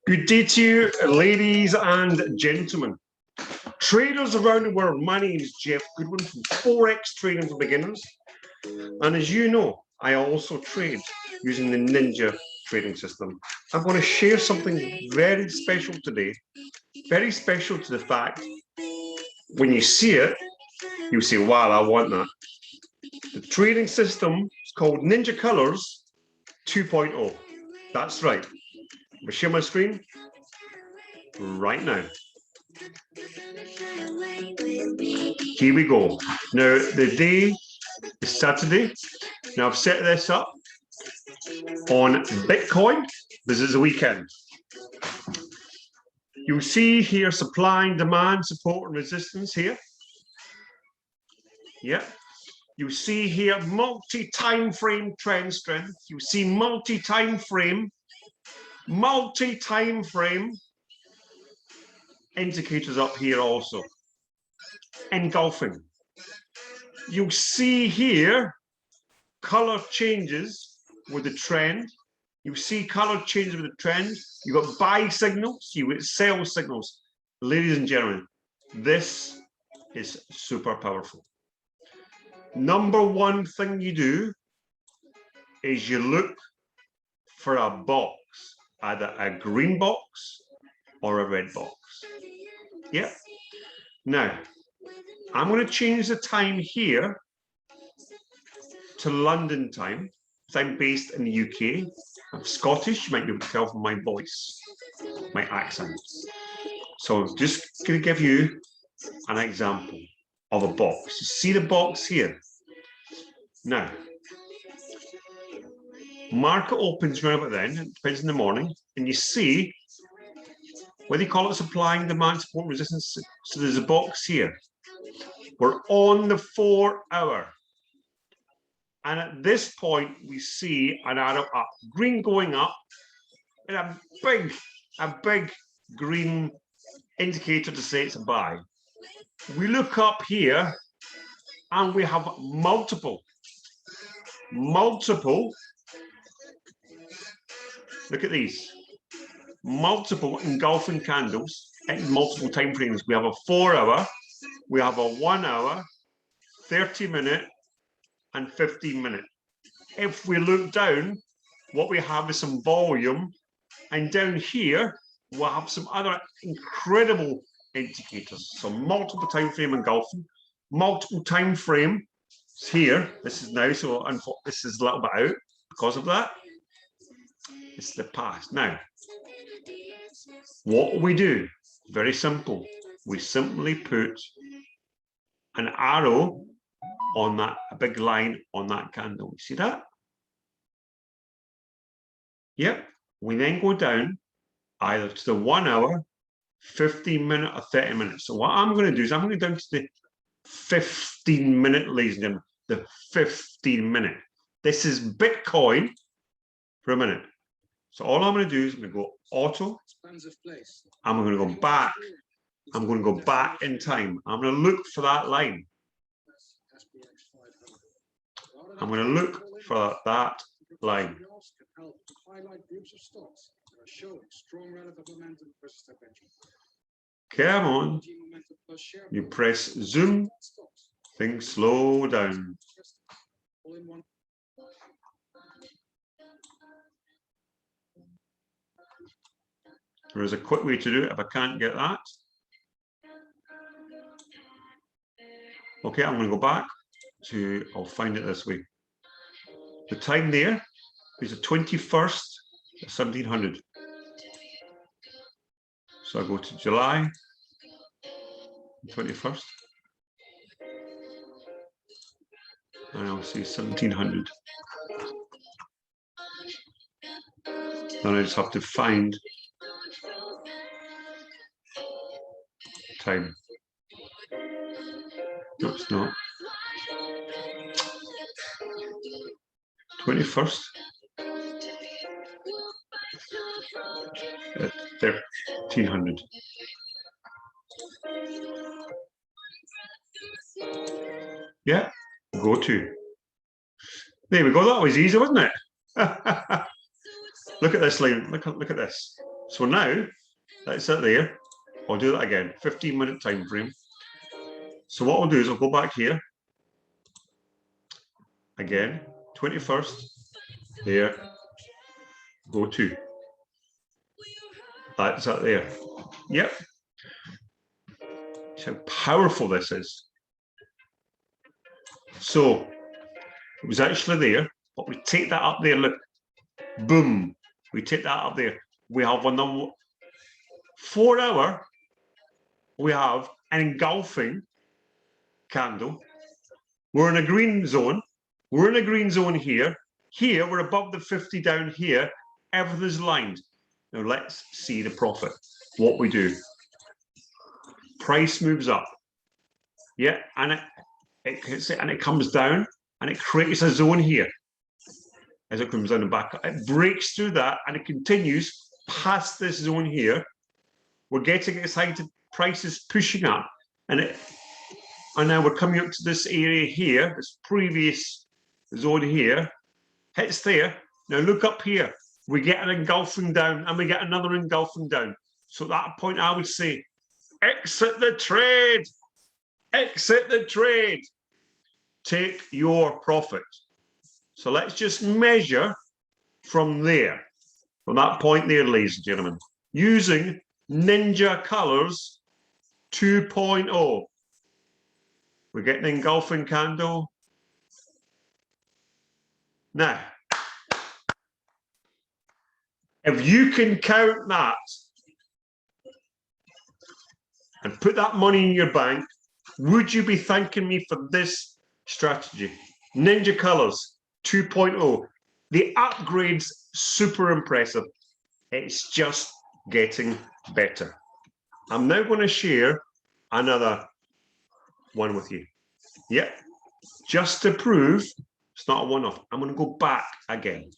Good day to you, ladies and gentlemen. Traders around the world, my name is Jeff Goodwin from Forex Trading for Beginners. And as you know, I also trade using the Ninja trading system. I'm going to share something very special today, very special to the fact when you see it, you say, wow, I want that. The trading system is called Ninja Colors 2.0. That's right. I'll share my screen right now. Here we go. Now, the day is Saturday. Now, I've set this up on Bitcoin. This is the weekend. You'll see here supply and demand, support and resistance here. Yeah. You see here multi-time frame trend strength. You see multi-time frame indicators up here also. Engulfing. You'll see here color changes with the trend. You see color changes with the trend. You've got buy signals, you've got sell signals. Ladies and gentlemen, this is super powerful. Number one thing you do is you look for a box, either a green box or a red box. Yeah. Now, I'm going to change the time here to London time, because I'm based in the UK. I'm Scottish, you might be able to tell from my voice, my accent. So I'm just going to give you an example of a box. You see the box here? Now, market opens around about then, it depends in the morning, and you see, whether you call it supply and demand, support, resistance, so there's a box here. We're on the 4 hour. And at this point, we see an arrow up, green going up, and a big green indicator to say it's a buy. We look up here, and we have multiple, look at these, multiple engulfing candles in multiple time frames. We have a 4 hour, we have a 1 hour, 30-minute, and 15-minute. If we look down, what we have is some volume, and down here we'll have some other incredible indicators. So multiple time frame engulfing, multiple time frame here. This is now, so this is a little bit out because of that. It's the past. Now, what we do, very simple. We simply put an arrow on that, a big line on that candle. You see that? Yep. We then go down either to the 1 hour, 15-minute, or 30 minutes. So what I'm going to do is I'm going to go down to the 15-minute, ladies and gentlemen, the 15-minute. This is Bitcoin for a minute. So all I'm going to do is I'm going to go auto. I'm going to go back. I'm going to go back in time. I'm going to look for that line. I'm going to look for that line. Come on. You press zoom, things slow down. There is a quick way to do it if I can't get that. Okay, I'm going to go back to, I'll find it this way. The time there is the 21st at 1700. So I go to July 21st. And I'll see 1700. Then I just have to find time. No, it's not. 21st at 1300. Yeah, go to. There we go. That was easy, wasn't it? Look at this line. Look at this. So now, that's it there. I'll do that again, 15-minute time frame. So what I'll do is I'll go back here. Again, 21st, there, go to. That's it there. Yep. How powerful this is. So it was actually there, but we take that up there, look, boom, we take that up there. We have on the 4 hour, we have an engulfing candle. We're in a green zone. We're in a green zone here. Here, we're above the 50 down here. Everything's lined. Now let's see the profit. What we do. Price moves up. Yeah, and it comes down and it creates a zone here. As it comes down the back, it breaks through that and it continues past this zone here. We're getting excited, prices pushing up, and now we're coming up to this area here, this previous zone here, hits there. Now look up here, we get an engulfing down and we get another engulfing down. So at that point, I would say, exit the trade, exit the trade, take your profit. So let's just measure from there, from that point there, ladies and gentlemen, using Ninja Colors 2.0. We're getting an engulfing candle. Now, if you can count that and put that money in your bank, would you be thanking me for this strategy? Ninja Colors 2.0. The upgrade's super impressive. It's just getting better. I'm now going to share another one with you. Yeah, just to prove it's not a one-off. I'm going to go back again.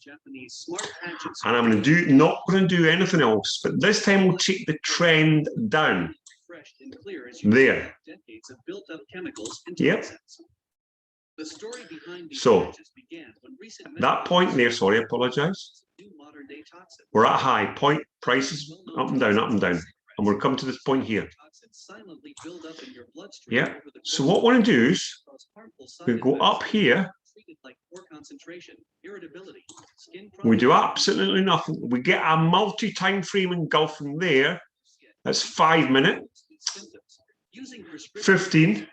And I'm going to not going to do anything else, but this time we'll take the trend down. There. Yep. So, that point there, sorry, I apologize. We're at high point, prices up and down, and we're coming to this point here. Yeah, so what we want to do is we go up here. We do absolutely nothing. We get a multi-time frame engulfing there. That's 5 minutes. 15,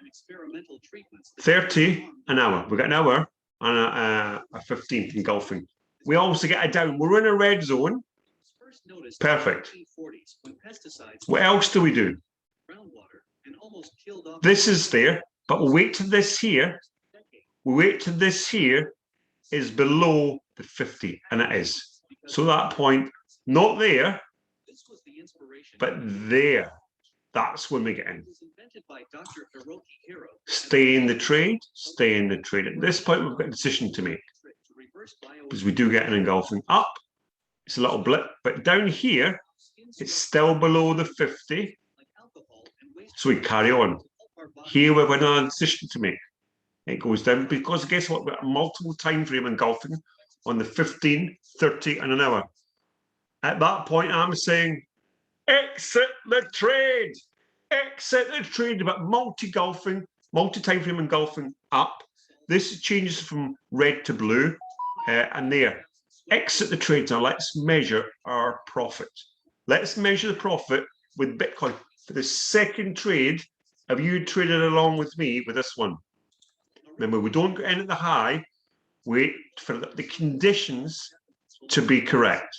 30, an hour. We got an hour and a 15 engulfing. We also get a down. We're in a red zone. Perfect. What else do we do? This is there, but we'll wait till this here. We wait till this here is below the 50, and it is. So that point, not there, but there. That's when we get in. Stay in the trade, stay in the trade. At this point, we've got a decision to make. Because we do get an engulfing up. It's a little blip, but down here, it's still below the 50. So we carry on. Here, we've got another decision to make. It goes down because guess what? We've got a multiple time frame engulfing on the 15, 30, and an hour. At that point, I'm saying, exit the trade. Exit the trade. But multi-time frame engulfing up. This changes from red to blue, and there. Exit the trade. Now let's measure our profit. Let's measure the profit with Bitcoin. For the second trade, have you traded along with me with this one? Remember, we don't get in at the high. Wait for the conditions to be correct.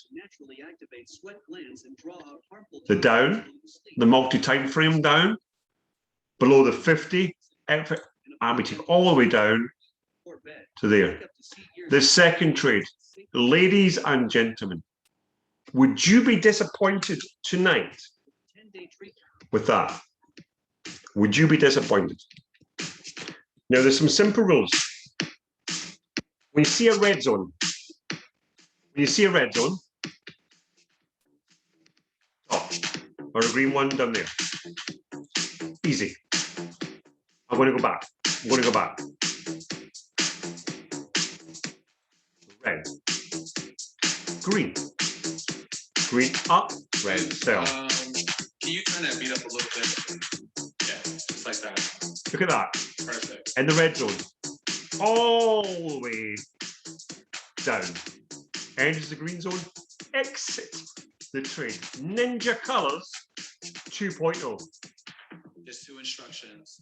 The down, the multi-time frame down, below the 50, and we take all the way down to there. The second trade. Ladies and gentlemen, would you be disappointed tonight with that? Would you be disappointed? Now, there's some simple rules. When you see a red zone, or a green one down there, easy. I'm going to go back. Red, green, Green up, red sell. Can you turn that beat up a little bit? Yeah, just like that. Look at that. Perfect. In the red zone. All the way down. Enters the green zone. Exit the trade. Ninja Colors 2.0. Just 2 instructions.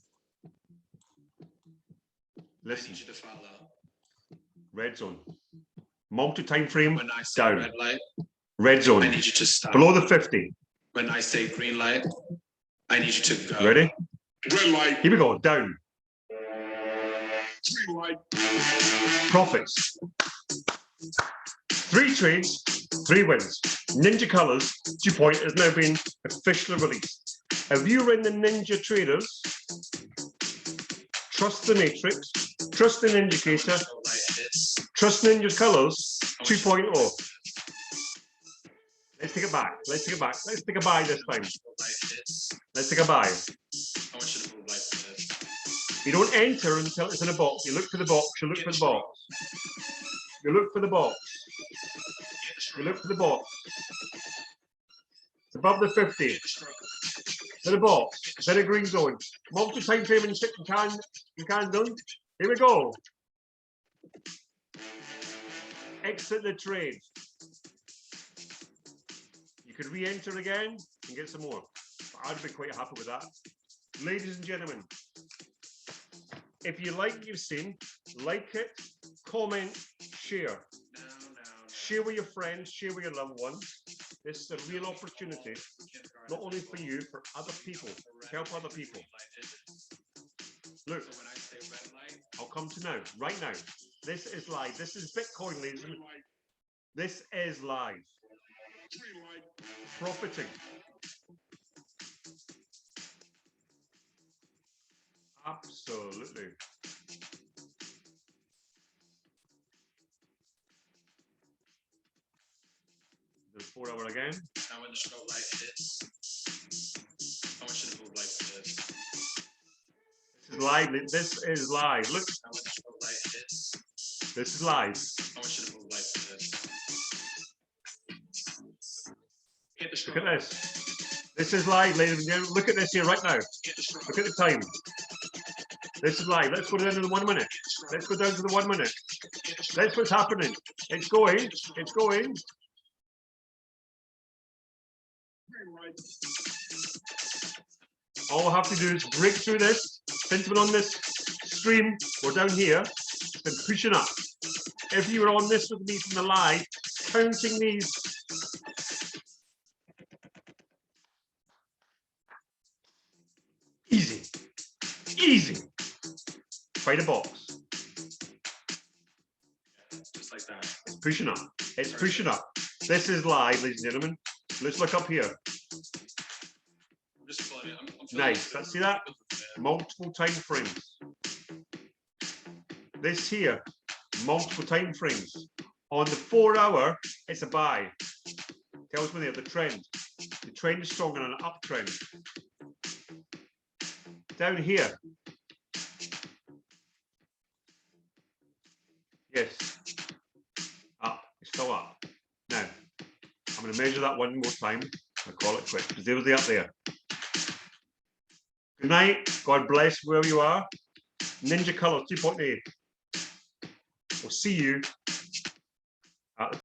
Listen. I need you to follow. Red zone. Multi-time frame. When I say down. red light, Red zone. I need you to stop. Below the 50. When I say green light, I need you to go. Ready? Red light. Here we go. Down. Green light. Profits. 3 trades, 3 wins. Ninja Colors 2.0 has now been officially released. If you're in the Ninja Traders, trust the Matrix, trust the Ninjacator, trust Ninja Colors 2.0. Let's take it back. Let's take it back. Let's take a buy this time. Let's take a buy. You don't enter until it's in a box. You look for the box. You look for the box. You look for the box. You look for the box. It's above the 50. To the box. It's in a green zone. Multi-time frame and you can done. Here we go. Exit the trade. You could re-enter again and get some more. I'd be quite happy with that. Ladies and gentlemen, if you like what you've seen, like it, comment, share. Share with your friends, share with your loved ones. This is a real opportunity, not only for you, for other people, to help other people. Look, I'll come to now, right now. This is live. This is Bitcoin, ladies and gentlemen. This is live. Profiting. Absolutely. The 4 hour again. Now when the strobe light hits, I want you to move like this. This is live. This is live. Look. Now when the strobe light hits, this is live. I want you to move like this. Hit the strobe. Look at this. This is live, ladies and gentlemen. Look at this here right now. Look at the time. This is live. Let's go down to the 1 minute. Let's go down to the 1 minute. That's what's happening. It's going. It's going. All we have to do is break through this. Since we're on this stream, we're down here and pushing up. If you were on this with me from the live, counting these. Easy. Easy. Fight a box. Just like that. It's pushing up. It's pushing up. This is live, ladies and gentlemen. Let's look up here. I'm just floating. Nice. Let's see that. Multiple time frames. This here, multiple time frames. On the 4 hour, it's a buy. Tells me there the trend. The trend is strong on an uptrend. Down here. Yes. Up. It's still up. Now, I'm going to measure that one more time. I call it quits because there was the up there. Good night. God bless wherever you are. Ninja Colors 2.8. We'll see you